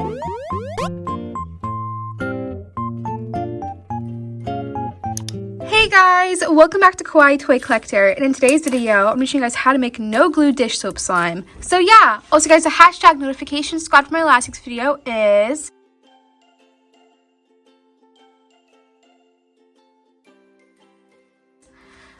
Hey guys, welcome back to Kawaii Toy Collector, and in today's video, I'm going to show you guys how to make no glue dish soap slime. So yeah, also guys, the hashtag notification squad for my last week's video is...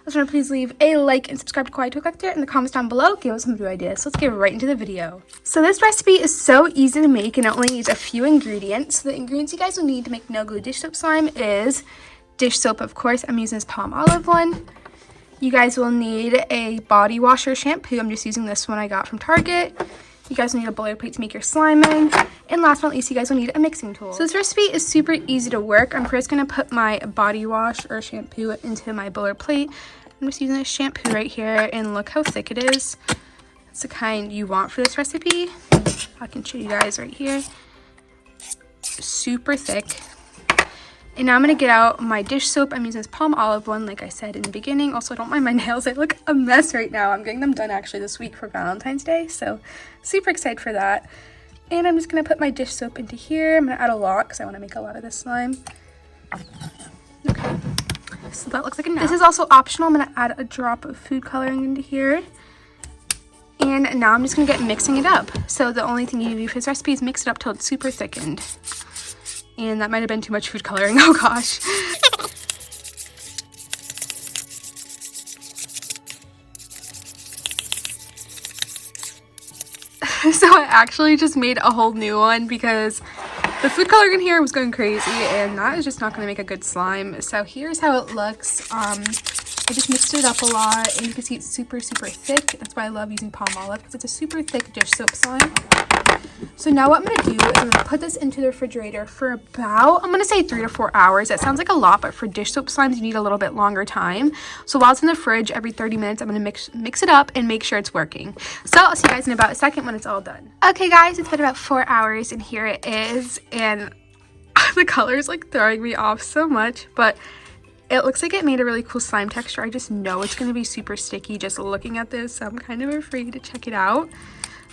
Also, please leave a like and subscribe to Kawaii Toy Collector in the comments down below. Give us some new ideas. So let's get right into the video. So this recipe is so easy to make and it only needs a few ingredients. So the ingredients you guys will need to make no glue dish soap slime is dish soap, of course. I'm using this palm olive one. You guys will need a body wash or shampoo. I'm just using this one I got from Target. You guys will need a boiler plate to make your slime in. And last but not least, you guys will need a mixing tool. So this recipe is super easy to work. I'm first going to put my body wash or shampoo into my boiler plate. I'm just using a shampoo right here, and look how thick it is. It's the kind you want for this recipe. I can show you guys right here. Super thick. And now I'm going to get out my dish soap. I'm using this palm olive one, like I said in the beginning. Also, don't mind my nails. They look a mess right now. I'm getting them done actually this week for Valentine's Day, so super excited for that. And I'm just going to put my dish soap into here. I'm going to add a lot because I want to make a lot of this slime. Okay, so that looks like enough. This is also optional. I'm going to add a drop of food coloring into here. And now I'm just going to get mixing it up. So the only thing you do for this recipe is mix it up till it's super thickened. And that might have been too much food coloring. Oh gosh. So I actually just made a whole new one because the food coloring in here was going crazy and that is just not going to make a good slime. So here's how it looks. I just mixed it up a lot and you can see it's super thick. That's why I love using palm olive, because it's a super thick dish soap slime. So now what I'm going to do is I'm going to put this into the refrigerator for about, I'm going to say 3 to 4 hours. That sounds like a lot, but for dish soap slimes, you need a little bit longer time. So while it's in the fridge, every 30 minutes, I'm going to mix it up and make sure it's working. So I'll see you guys in about a second when it's all done. Okay guys, it's been about 4 hours and here it is. And the color is like throwing me off so much, but it looks like it made a really cool slime texture. I just know it's going to be super sticky just looking at this, so I'm kind of afraid to check it out.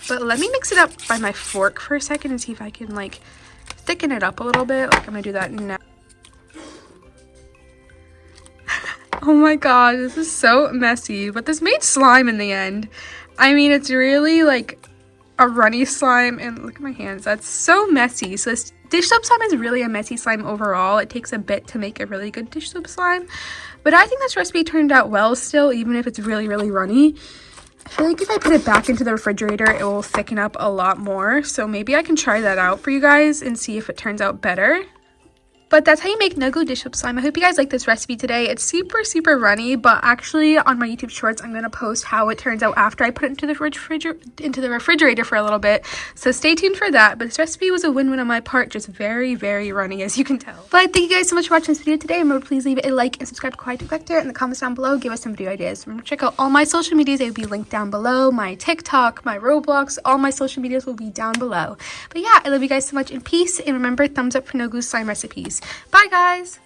But let me mix it up by my fork for a second and see if I can like thicken it up a little bit. Like I'm gonna do that now. Oh my god, this is so messy, but this made slime in the end. I mean, it's really like a runny slime, and look at my hands, that's so messy. So this dish soap slime is really a messy slime overall. It takes a bit to make a really good dish soap slime, but I think this recipe turned out well still, even if it's really runny. I feel like if I put it back into the refrigerator, it will thicken up a lot more. So maybe I can try that out for you guys and see if it turns out better. But that's how you make no glue dish soap slime. I hope you guys like this recipe today. It's super runny, but actually on my YouTube shorts, I'm going to post how it turns out after I put it into the refrigerator for a little bit. So stay tuned for that. But this recipe was a win-win on my part, just very runny, as you can tell. But thank you guys so much for watching this video today. Remember, please leave a like and subscribe to Kawaii Toy Collector in the comments down below. Give us some video ideas. Remember, check out all my social medias. They will be linked down below. My TikTok, my Roblox, all my social medias will be down below. But yeah, I love you guys so much, and peace. And remember, thumbs up for no glue slime recipes. Bye, guys.